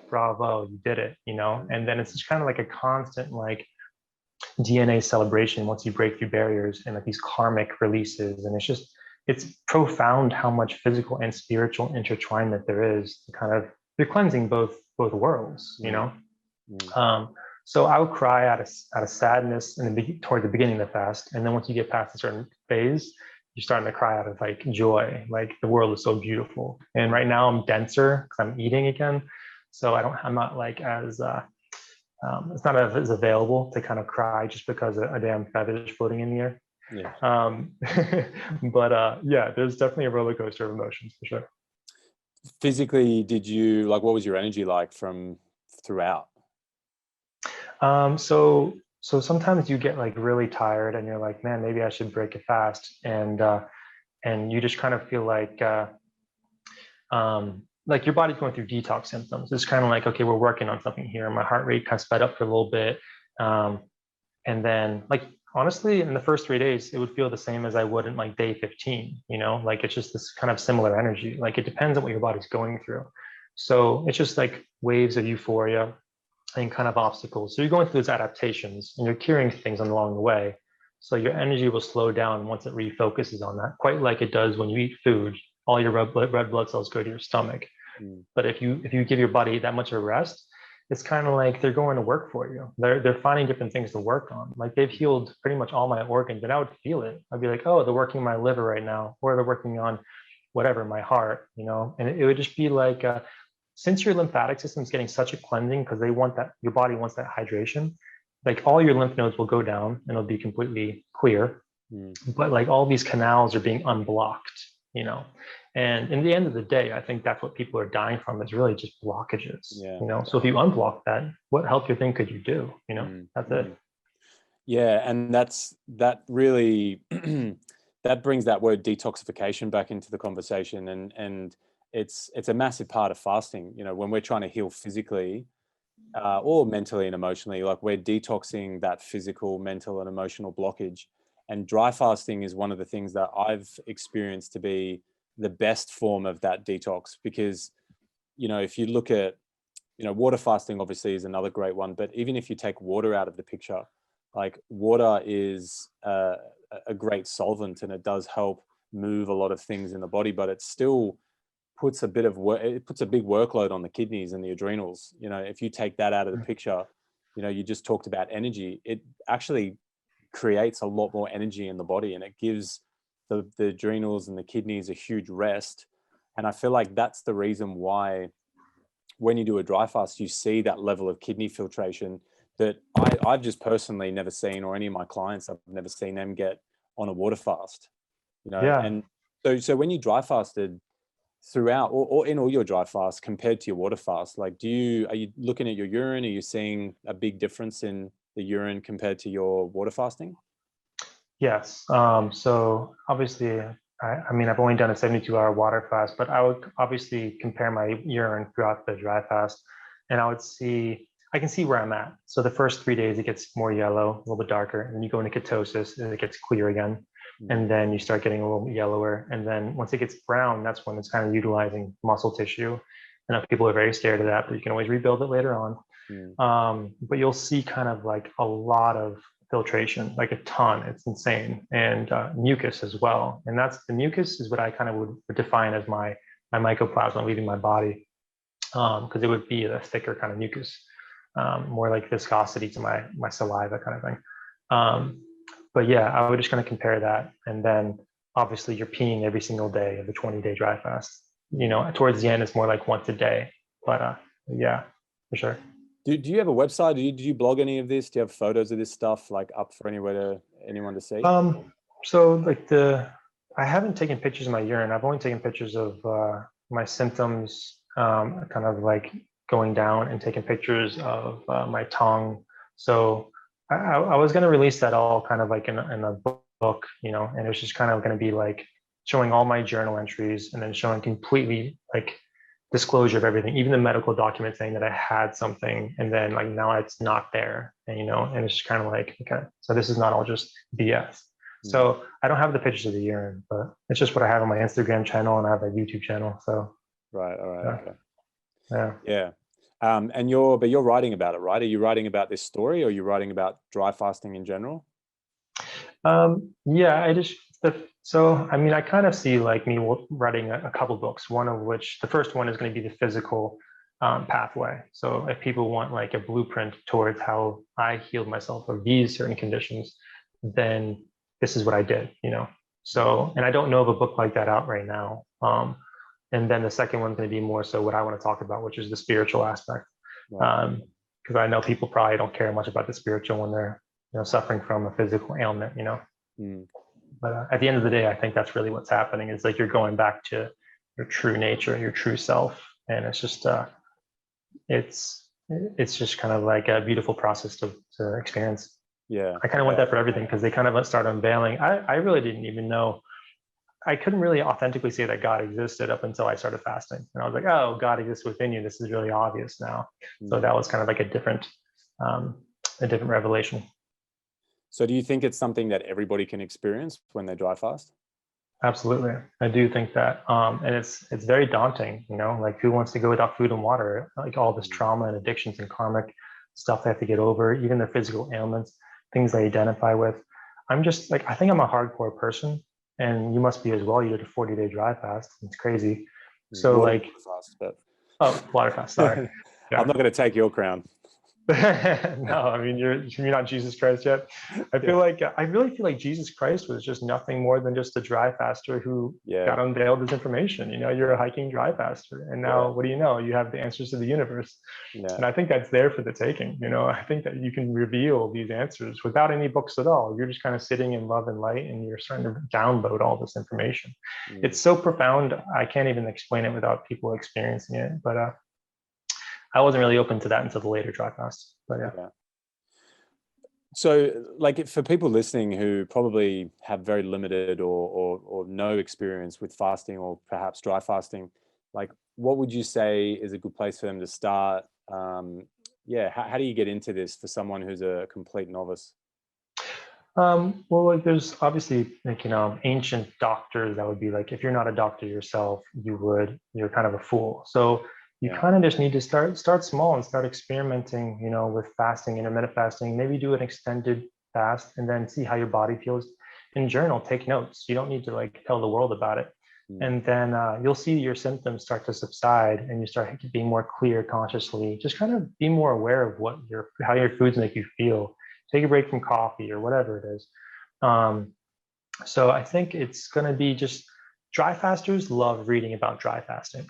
bravo, you did it, And then it's just kind of like a constant like DNA celebration once you break through barriers and like these karmic releases. And it's profound how much physical and spiritual intertwinement there is to kind of, you're cleansing both worlds. mm. So I would cry out of sadness toward the beginning of the fast, and then once you get past a certain phase, you're starting to cry out of like joy, like the world is so beautiful. And right now I'm denser because I'm eating again, so I'm not like as it's not as available to kind of cry just because a damn feather is floating in the air. Yeah. But yeah, there's definitely a roller coaster of emotions for sure. Physically, did you like, what was your energy like from throughout? So sometimes you get like really tired and you're like, man, maybe I should break a fast. And you just kind of feel like your body's going through detox symptoms. It's kind of like, okay, we're working on something here. My heart rate kind of sped up for a little bit. And then like, honestly, in the first 3 days, it would feel the same as I would in like day 15, like it's just this kind of similar energy. Like it depends on what your body's going through. So it's just like waves of euphoria and kind of obstacles. So you're going through those adaptations and you're curing things along the way. So your energy will slow down once it refocuses on that, quite like it does when you eat food. All your red blood cells go to your stomach. Mm, But if you give your body that much of a rest, it's kind of like they're going to work for you. They're finding different things to work on. Like they've healed pretty much all my organs, and I would feel it. I'd be like, oh, they're working my liver right now, or they're working on whatever, my heart, and it would just be like since your lymphatic system is getting such a cleansing because they want that, your body wants that hydration, like all your lymph nodes will go down and it'll be completely clear. mm. But like all these canals are being unblocked. And in the end of the day, I think that's what people are dying from is really just blockages. Yeah. So if you unblock that, what healthier thing could you do? That's it. Yeah, and that really that brings that word detoxification back into the conversation, and it's a massive part of fasting. When we're trying to heal physically or mentally and emotionally, like we're detoxing that physical, mental, and emotional blockage. And dry fasting is one of the things that I've experienced to be the best form of that detox, because if you look at water fasting obviously is another great one, but even if you take water out of the picture, like water is a great solvent and it does help move a lot of things in the body, but it still puts a bit of work, it puts a big workload on the kidneys and the adrenals. If you take that out of the picture, you just talked about energy, it actually creates a lot more energy in the body, and it gives the adrenals and the kidneys a huge rest. And I feel like that's the reason why when you do a dry fast, you see that level of kidney filtration that I've just personally never seen, or any of my clients, I've never seen them get on a water fast, Yeah. And so when you dry fasted throughout, or in all your dry fasts compared to your water fast, like are you looking at your urine? Are you seeing a big difference in the urine compared to your water fasting? Yes. So obviously, I mean, I've only done a 72-hour water fast, but I would obviously compare my urine throughout the dry fast, and I can see where I'm at. So the first 3 days, it gets more yellow, a little bit darker, and then you go into ketosis, and it gets clear again. And then you start getting a little yellower. And then once it gets brown, that's when it's kind of utilizing muscle tissue. I know people are very scared of that, but you can always rebuild it later on. Mm, But you'll see kind of like a lot of filtration, like a ton. It's insane. And mucus as well. And that's the mucus is what I kind of would define as my mycoplasma leaving my body, because it would be a thicker kind of mucus, more like viscosity to my saliva kind of thing. But yeah, I would just kind of compare that. And then obviously you're peeing every single day of the 20-day dry fast. Towards the end, it's more like once a day. But yeah, for sure. Do you have a website? Did you blog any of this? Do you have photos of this stuff like up for anyone to see? So like I haven't taken pictures of my urine. I've only taken pictures of my symptoms, kind of like going down, and taking pictures of my tongue. So I was going to release that all kind of like in a book, and it was just kind of going to be like showing all my journal entries, and then showing completely like disclosure of everything, even the medical document saying that I had something, and then like now it's not there, and and it's just kind of like, okay, so this is not all just BS. So I don't have the pictures of the urine, but it's just what I have on my Instagram channel, and I have a YouTube channel. So right, all right, yeah. Okay, yeah. And you're writing about it, right? Are you writing about this story, or are you writing about dry fasting in general? Yeah, so I mean, I kind of see like me writing a couple books, one of which the first one is going to be the physical pathway. So if people want like a blueprint towards how I healed myself of these certain conditions, then this is what I did, So, and I don't know of a book like that out right now. And then the second one's going to be more so what I want to talk about, which is the spiritual aspect. Right. Because I know people probably don't care much about the spiritual when they're suffering from a physical ailment, But at the end of the day, I think that's really what's happening. Is like you're going back to your true nature, your true self, and it's just it's just kind of like a beautiful process to experience. Yeah, I kind of want that for everything, because they kind of start unveiling. I really didn't even know. I couldn't really authentically say that God existed up until I started fasting, and I was like, oh, God exists within you. This is really obvious now. So that was kind of like a different revelation. So do you think it's something that everybody can experience when they dry fast? Absolutely. I do think that. And it's very daunting, like who wants to go without food and water, like all this trauma and addictions and karmic stuff they have to get over, even their physical ailments, things they identify with. I'm just like, I think I'm a hardcore person, and you must be as well. You did a 40-day dry fast. It's crazy. So water like, fast, but water fast, sorry. Yeah. I'm not going to take your crown. No, I mean, you're not Jesus Christ yet. I really feel like Jesus Christ was just nothing more than just a dry faster who got unveiled this information. You're a hiking dry faster, and now what do you know? You have the answers to the universe. And I think that's there for the taking. I think that you can reveal these answers without any books at all. You're just kind of sitting in love and light, and you're starting to download all this information. It's so profound. I can't even explain it without people experiencing it. But I wasn't really open to that until the later dry fast, but yeah. So like for people listening who probably have very limited or no experience with fasting, or perhaps dry fasting, like what would you say is a good place for them to start? How do you get into this for someone who's a complete novice? Well, like there's obviously like, ancient doctors that would be like, if you're not a doctor yourself, you're kind of a fool. So you kind of just need to start small and start experimenting, with fasting, intermittent fasting, maybe do an extended fast, and then see how your body feels, and journal, take notes. You don't need to like tell the world about it. And then you'll see your symptoms start to subside, and you start being more clear consciously. Just kind of be more aware of how your foods make you feel. Take a break from coffee or whatever it is. So I think it's going to be just, dry fasters love reading about dry fasting.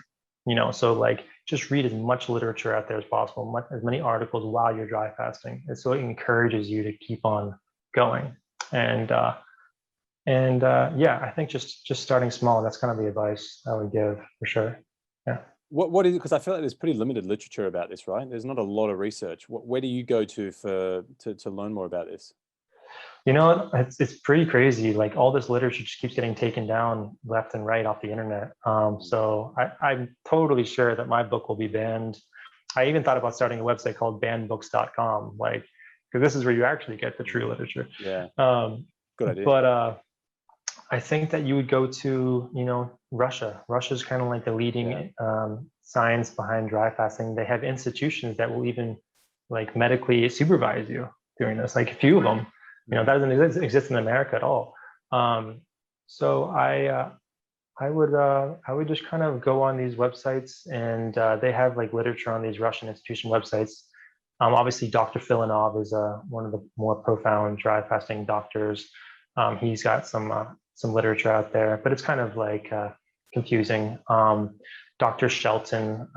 So like just read as much literature out there as possible, as many articles while you're dry fasting. And so it encourages you to keep on going. And I think just starting small, that's kind of the advice I would give for sure. Yeah. What is it? Because I feel like there's pretty limited literature about this, right? There's not a lot of research. Where do you go to to learn more about this? It's pretty crazy. Like all this literature just keeps getting taken down left and right off the internet. So I'm totally sure that my book will be banned. I even thought about starting a website called bannedbooks.com, like, because this is where you actually get the true literature. Yeah. Good idea. But I think that you would go to, Russia. Russia's kind of like the leading science behind dry fasting. They have institutions that will even like medically supervise you during this, like a few of them. That doesn't exist in America at all. So I would just kind of go on these websites, and they have like literature on these Russian institution websites. Obviously, Dr. Filanov is one of the more profound dry fasting doctors. He's got some literature out there, but it's kind of like confusing. Dr. Shelton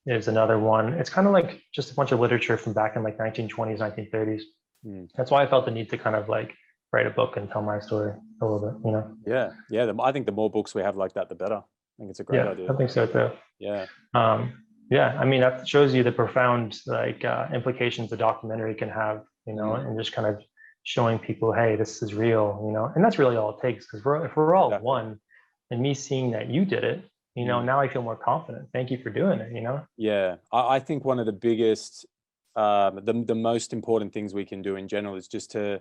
is another one. It's kind of like just a bunch of literature from back in like 1920s, 1930s. That's why I felt the need to kind of like write a book and tell my story a little bit. Yeah. I think the more books we have like that, the better. I think it's a great idea. I think so too. Yeah. I mean, that shows you the profound like implications a documentary can have, and just kind of showing people, hey, this is real, and that's really all it takes. Because if we're all one, and me seeing that you did it, now I feel more confident. Thank you for doing it. Yeah, I think one of the biggest, the most important things we can do in general is just to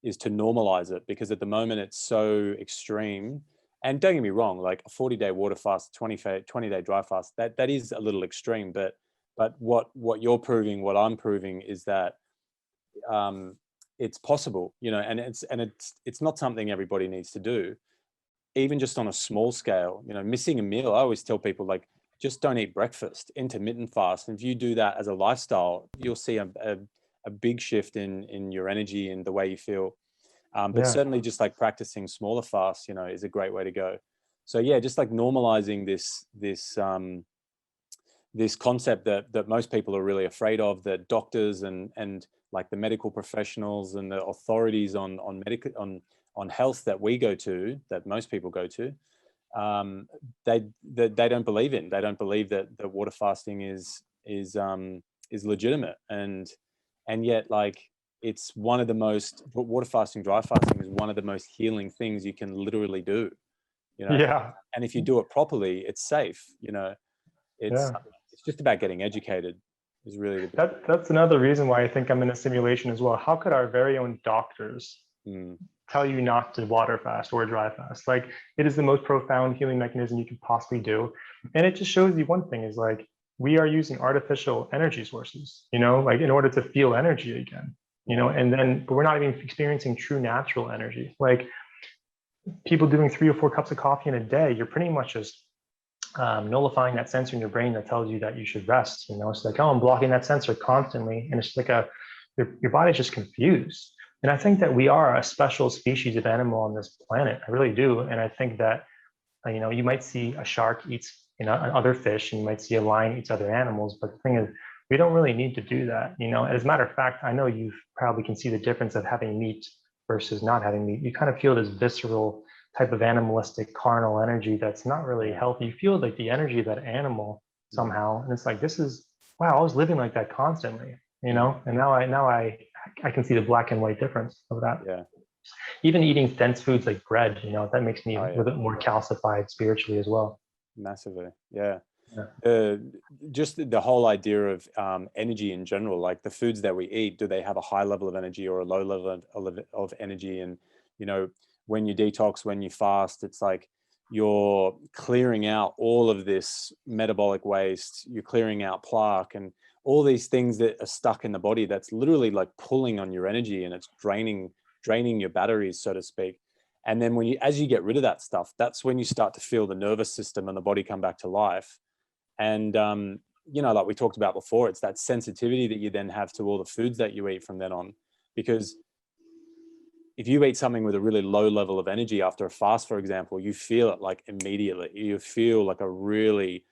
normalize it, because at the moment it's so extreme. And don't get me wrong, like a 40-day water fast, 20-day dry fast, that is a little extreme. But what you're proving, what I'm proving, is that it's possible, and it's not something everybody needs to do. Even just on a small scale, missing a meal. I always tell people, like, just don't eat breakfast, intermittent fast. And if you do that as a lifestyle, you'll see a big shift in your energy and the way you feel. But certainly just like practicing smaller fasts, is a great way to go. So yeah, just like normalizing this concept that most people are really afraid of, that doctors and like the medical professionals and the authorities on health that we go to, that most people go to, they don't believe in. They don't believe that water fasting is legitimate, and yet, like, it's one of the most, water fasting, dry fasting is one of the most healing things you can literally do. And if you do it properly, it's safe. It's just about getting educated. Is really that's another reason why I think I'm in a simulation as well. How could our very own doctors tell you not to water fast or dry fast? Like, it is the most profound healing mechanism you could possibly do. And it just shows you one thing is, like, we are using artificial energy sources, like, in order to feel energy again, but we're not even experiencing true natural energy. Like, people doing 3 or 4 cups of coffee in a day, you're pretty much just nullifying that sensor in your brain that tells you that you should rest. It's like, oh, I'm blocking that sensor constantly, and it's like your body's just confused. And I think that we are a special species of animal on this planet. I really do. And I think that, you might see a shark eats, other fish, and you might see a lion eats other animals. But the thing is, we don't really need to do that. As a matter of fact, I know you probably can see the difference of having meat versus not having meat. You kind of feel this visceral type of animalistic carnal energy that's not really healthy. You feel like the energy of that animal somehow. And it's like, this is, wow, I was living like that constantly, and now I can see the black and white difference of that. Yeah. Even eating dense foods like bread, that makes me a little bit more calcified spiritually as well. Massively. Yeah. Just the whole idea of energy in general, like the foods that we eat, do they have a high level of energy or a low level of energy? And, when you detox, when you fast, it's like you're clearing out all of this metabolic waste, you're clearing out plaque and all these things that are stuck in the body that's literally like pulling on your energy, and it's draining your batteries, so to speak. And then as you get rid of that stuff, that's when you start to feel the nervous system and the body come back to life. And, like we talked about before, it's that sensitivity that you then have to all the foods that you eat from then on. Because if you eat something with a really low level of energy after a fast, for example, you feel it like immediately. You feel like a really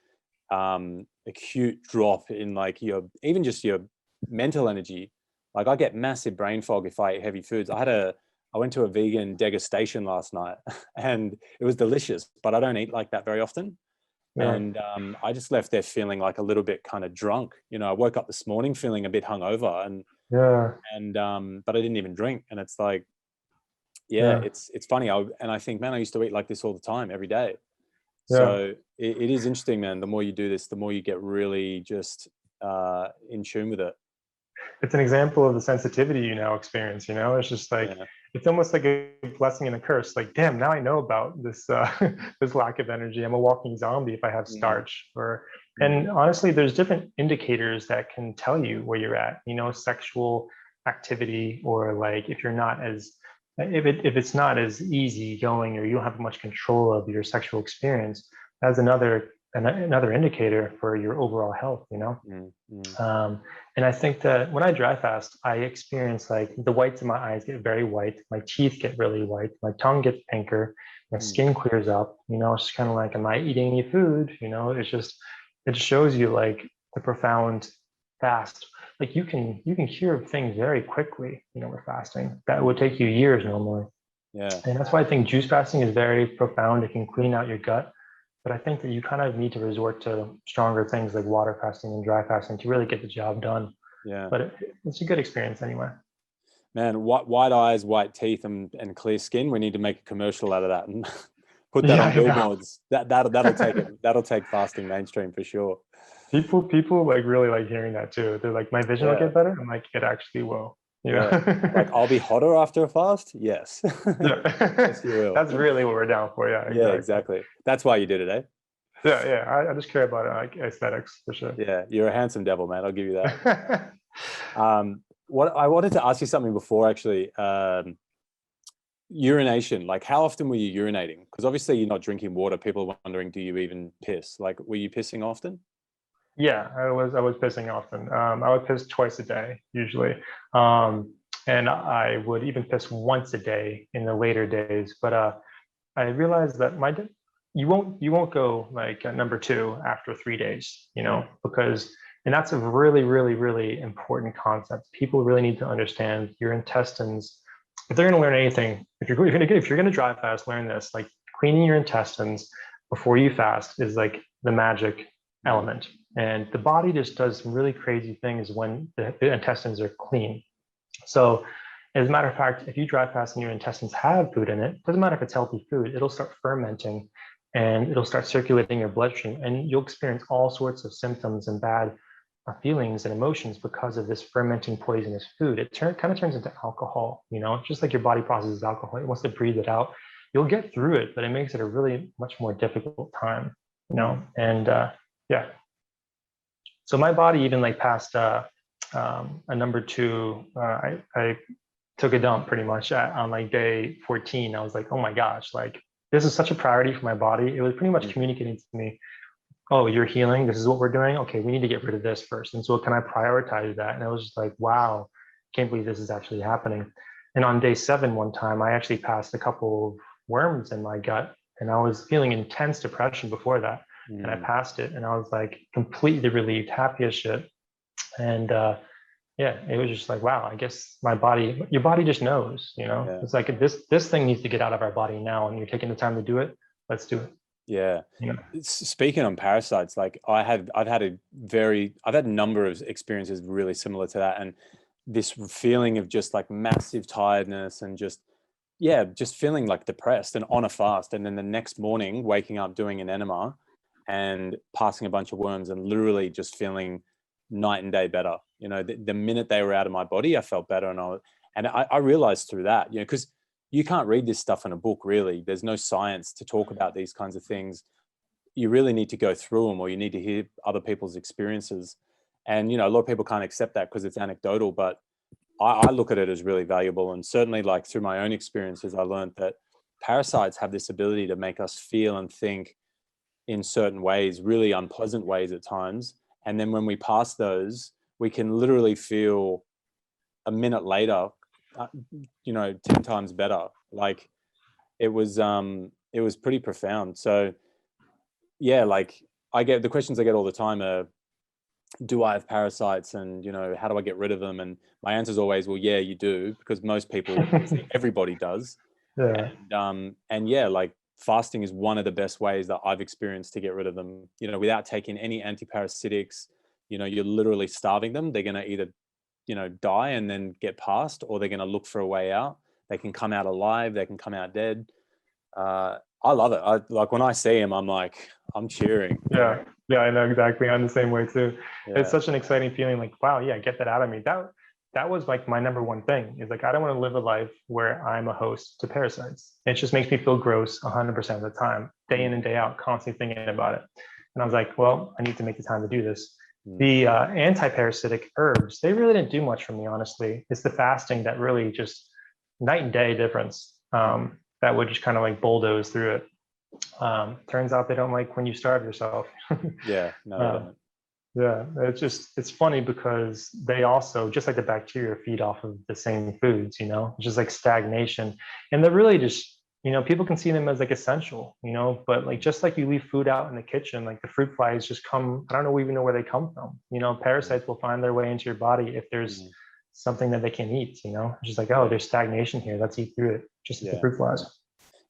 acute drop in like even just your mental energy. Like, I get massive brain fog if I eat heavy foods. I went to a vegan degustation last night and it was delicious, but I don't eat like that very often. Yeah. And I just left there feeling like a little bit kind of drunk. I woke up this morning feeling a bit hungover, but I didn't even drink. And it's like, it's funny. I think, man, I used to eat like this all the time, every day. So it is interesting, man. The more you do this, the more you get really just in tune with it. It's an example of the sensitivity you now experience. It's just like, it's almost like a blessing and a curse. Like, damn, now I know about this this lack of energy. I'm a walking zombie if I have starch. And honestly, there's different indicators that can tell you where you're at. Sexual activity, or like if you're not as, if it's not as easy going, or you don't have much control of your sexual experience, that's another indicator for your overall health, you know? Mm, mm, And I think that when I dry fast, I experience like the whites of my eyes get very white, my teeth get really white, my tongue gets pinker, my mm. skin clears up. You know, it's just kind of like, am I eating any food? You know, it's just, it shows you like the profound fast. Like you can cure things very quickly, you know, with fasting. That would take you years normally. Yeah. And that's why I think juice fasting is very profound. It can clean out your gut. But I think that you kind of need to resort to stronger things like water fasting and dry fasting to really get the job done. Yeah. But it's a good experience anyway. Man, white eyes, white teeth, and clear skin. We need to make a commercial out of that and put that Yeah, on I know. billboards. That'll take it. That'll take fasting mainstream for sure. People like really like hearing that too. They're like, my vision will Yeah. get better. I'm like, it actually will. You Yeah. Like, know? I'll be hotter after a fast. Yes. Yeah. Yes, you will. That's really what we're down for. Yeah, Yeah, exactly. exactly. That's why you did it, eh? Yeah, yeah. I just care about like aesthetics for sure. Yeah, you're a handsome devil, man. I'll give you that. What I wanted to ask you something before, actually. Urination. Like, how often were you urinating? Because obviously you're not drinking water. People are wondering, do you even piss? Like, were you pissing often? Yeah, I was pissing often. I would piss twice a day usually, um, and I would even piss once a day in the later days. But I realized that you won't go like number two after 3 days, you Mm, know, because, and that's a really really really important concept. People really need to understand your intestines. If they're going to learn anything, if you're going to dry fast, learn this. Like cleaning your intestines before you fast is like the magic mm, element. And the body just does some really crazy things when the intestines are clean. So, as a matter of fact, if you dry fast and your intestines have food in it, doesn't matter if it's healthy food, it'll start fermenting and it'll start circulating your bloodstream, and you'll experience all sorts of symptoms and bad feelings and emotions because of this fermenting poisonous food. Kind of turns into alcohol, you know, just like your body processes alcohol. It wants to breathe it out. You'll get through it, but it makes it a really much more difficult time, you mm, know, and yeah. So my body even like passed a number two. I took a dump pretty much on like day 14. I was like, oh my gosh, like this is such a priority for my body. It was pretty much mm. communicating to me, oh, you're healing. This is what we're doing. Okay, we need to get rid of this first. And so can I prioritize that? And I was just like, wow, can't believe this is actually happening. And on day 7, one time, I actually passed a couple of worms in my gut, and I was feeling intense depression before that. And I Mm. passed it, and I was like completely relieved, happy as shit. And yeah, it was just like, wow, I guess your body just knows, you know, Yeah. it's like this thing needs to get out of our body now, and you're taking the time to do it. Let's do it. Yeah. You know? Speaking on parasites, like I've had a number of experiences really similar to that. And this feeling of just like massive tiredness and just, yeah, just feeling like depressed and on a fast. And then the next morning, waking up, doing an enema and passing a bunch of worms and literally just feeling night and day better. You know, the minute they were out of my body, I felt better. And I realized through that, you know, because you can't read this stuff in a book, really. There's no science to talk about these kinds of things. You really need to go through them, or you need to hear other people's experiences. And, you know, a lot of people can't accept that because it's anecdotal, but I look at it as really valuable. And certainly, like through my own experiences, I learned that parasites have this ability to make us feel and think in certain ways, really unpleasant ways at times. And then when we pass those, we can literally feel a minute later, uh, you know, 10 times better. Like it was pretty profound. So yeah, like I get the questions I get all the time are, do I have parasites, and you know, how do I get rid of them? And my answer is always, well, yeah, you do, because most people, obviously everybody does. Yeah. And yeah, like fasting is one of the best ways that I've experienced to get rid of them, you know, without taking any antiparasitics. You know, you're literally starving them. They're going to either, you know, die and then get past, or they're going to look for a way out. They can come out alive, they can come out dead. I love it. I like when I see them, I'm like, I'm cheering. Yeah, yeah, I know exactly. I'm the same way too. It's Yeah. such an exciting feeling. Like, wow, yeah, get that out of me. That was like my number one thing. Is like I don't want to live a life where I'm a host to parasites. It just makes me feel gross 100% of the time, day in Mm, and day out, constantly thinking about it. And I was like, well, I need to make the time to do this. Mm. The anti-parasitic herbs, they really didn't do much for me, honestly. It's the fasting that really just night and day difference, that would just kind of like bulldoze through it. Turns out they don't like when you starve yourself. Yeah, no, they uh, don't. yeah, it's funny because they also, just like the bacteria, feed off of the same foods, it's just like stagnation. And they're really just, people can see them as like essential, but like just like you leave food out in the kitchen, like the fruit flies just come, I don't know even know where they come from. Mm. Parasites will find their way into your body if there's Mm. something that they can eat, it's just like, oh, Yeah, there's stagnation here. Let's eat through it, just like the yeah. fruit flies.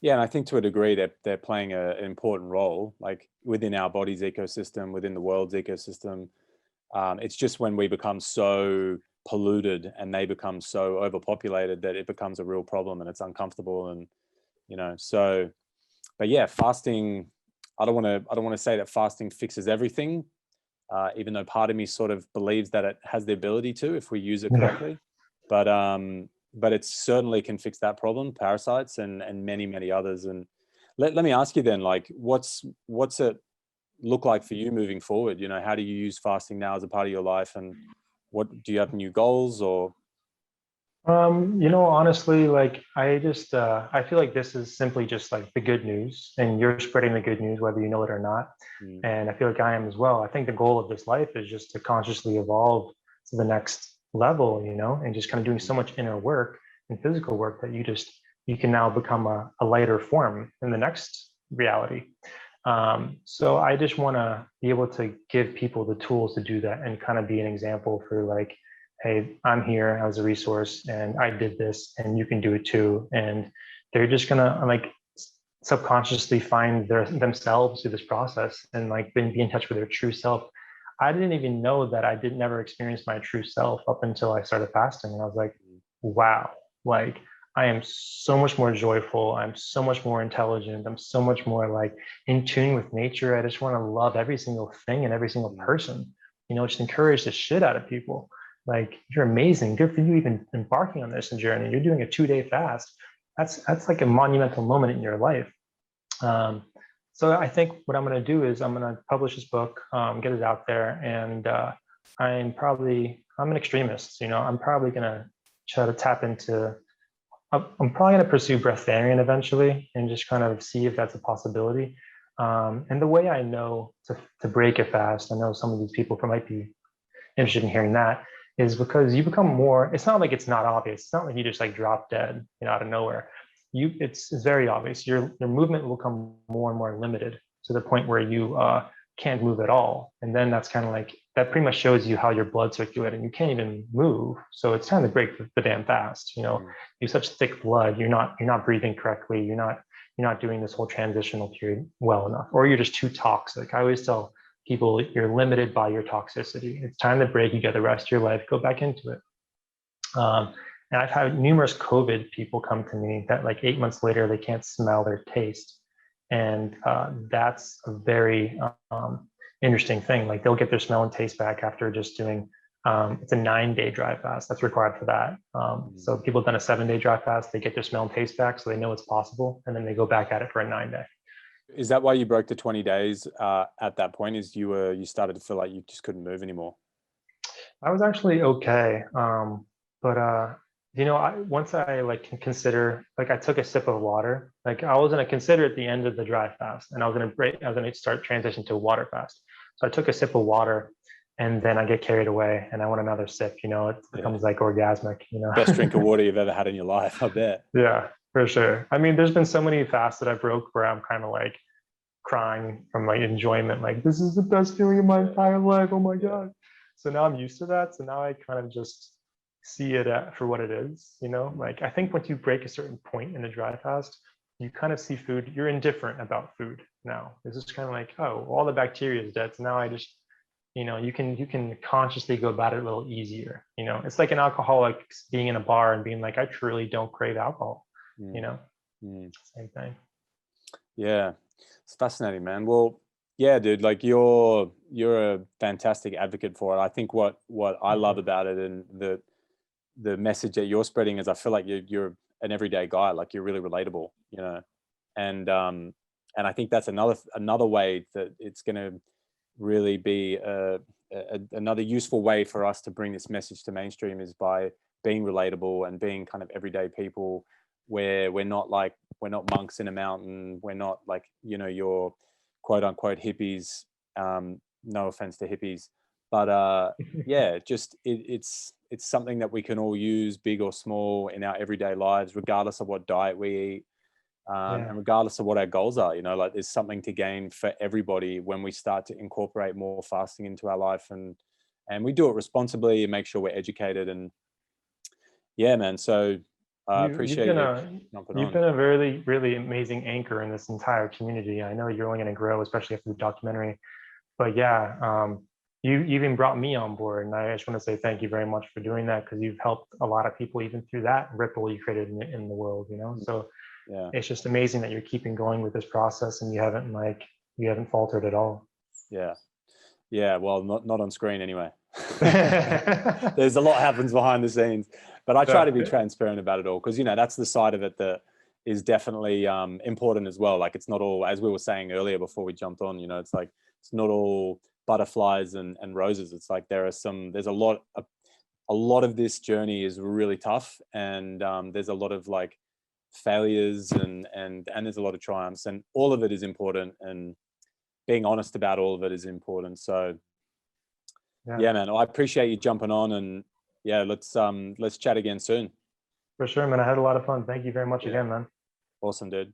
Yeah, and I think to a degree they're playing an important role, like within our body's ecosystem, within the world's ecosystem. It's just when we become so polluted and they become so overpopulated that it becomes a real problem and it's uncomfortable. And so, but yeah, fasting. I don't want to say that fasting fixes everything, even though part of me sort of believes that it has the ability to if we use it Yeah. correctly. But it certainly can fix that problem, parasites and many others. And let me ask you then, like, what's it look like for you moving forward? How do you use fasting now as a part of your life, and what do you have new goals or? Honestly, like I feel like this is simply just like the good news, and you're spreading the good news whether you know it or not. Mm. And I feel like I am as well. I think the goal of this life is just to consciously evolve to the next level, and just kind of doing so much inner work and physical work that you can now become a lighter form in the next reality. So I just want to be able to give people the tools to do that and kind of be an example for like, hey, I'm here as a resource and I did this and you can do it too. And they're just gonna like subconsciously find themselves through this process and like be in touch with their true self. I didn't even know that I did never experience my true self up until I started fasting. And I was like, wow, like I am so much more joyful. I'm so much more intelligent. I'm so much more like in tune with nature. I just want to love every single thing and every single Mm. person, just encourage the shit out of people. Like, you're amazing. Good for you even embarking on this journey. You're doing a 2-day fast. That's like a monumental moment in your life. Um, so I think what I'm going to do is I'm going to publish this book, get it out there, and I'm an extremist. I'm probably going to try to tap into. I'm probably going to pursue breatharian eventually, and just kind of see if that's a possibility. And the way I know to break a fast, I know some of these people might be interested in hearing that, is because you become more. It's not like it's not obvious. It's not like you just like drop dead, out of nowhere. It's very obvious. Your movement will become more and more limited to the point where you can't move at all, and then that's kind of like that pretty much shows you how your blood circulating. You can't even move, so it's time to break the damn fast. Mm. You have such thick blood. You're not breathing correctly. You're not doing this whole transitional period well enough, or you're just too toxic. I always tell people, you're limited by your toxicity. It's time to break. You get the rest of your life, go back into it. And I've had numerous COVID people come to me that like 8 months later, they can't smell or taste. And that's a very interesting thing. Like, they'll get their smell and taste back after just doing, it's a 9-day dry fast that's required for that. So people have done a 7-day dry fast, they get their smell and taste back, so they know it's possible. And then they go back at it for a 9-day. Is that why you broke the 20 days at that point? Is you started to feel like you just couldn't move anymore? I was actually okay. But once I like can consider, like, I took a sip of water. Like, I was gonna consider at the end of the dry fast, and I was gonna start transition to a water fast. So I took a sip of water, and then I get carried away, and I want another sip. It Yeah. becomes like orgasmic. Best drink of water you've ever had in your life, I bet. Yeah, for sure. I mean, there's been so many fasts that I broke where I'm kind of like crying from like enjoyment, like, this is the best feeling in my entire life. Oh my God. So now I'm used to that. So now I kind of just see it for what it is, like, I think once you break a certain point in a dry fast, you kind of see food, you're indifferent about food now. It's just kind of like, oh, all the bacteria is dead. So now I just, you can consciously go about it a little easier. It's like an alcoholic being in a bar and being like, I truly don't crave alcohol, Mm. Mm. same thing. Yeah, it's fascinating, man. Well, yeah, dude, like you're a fantastic advocate for it. I think what I love about it, and the message that you're spreading, is I feel like you're an everyday guy. Like, you're really relatable, and I think that's another way that it's going to really be another useful way for us to bring this message to mainstream is by being relatable and being kind of everyday people, where we're not monks in a mountain. We're not like, you know, your quote unquote hippies. No offense to hippies, but yeah, just it's something that we can all use, big or small, in our everyday lives, regardless of what diet we eat. And regardless of what our goals are, you know, like there's something to gain for everybody when we start to incorporate more fasting into our life, and we do it responsibly and make sure we're educated. And yeah, man. So I appreciate you jumping you've on. been a really, really amazing anchor in this entire community. I know you're only going to grow, especially after the documentary. But yeah, you even brought me on board, and I just want to say thank you very much for doing that, because you've helped a lot of people even through that ripple you created in the world, you know. So Yeah, it's just amazing that you're keeping going with this process, and you haven't faltered at all. yeah. Well, not on screen anyway. There's a lot happens behind the scenes, but I try to be transparent about it all, because, you know, that's the side of it that is definitely important as well. Like, it's not all, as we were saying earlier before we jumped on, you know, it's like, it's not all butterflies and roses. It's like there's a lot of this journey is really tough, and there's a lot of like failures and there's a lot of triumphs, and all of it is important, and being honest about all of it is important. So yeah, man, I appreciate you jumping on, and yeah, let's chat again soon. For sure, man. I had a lot of fun. Thank you very much again, man. Awesome, dude.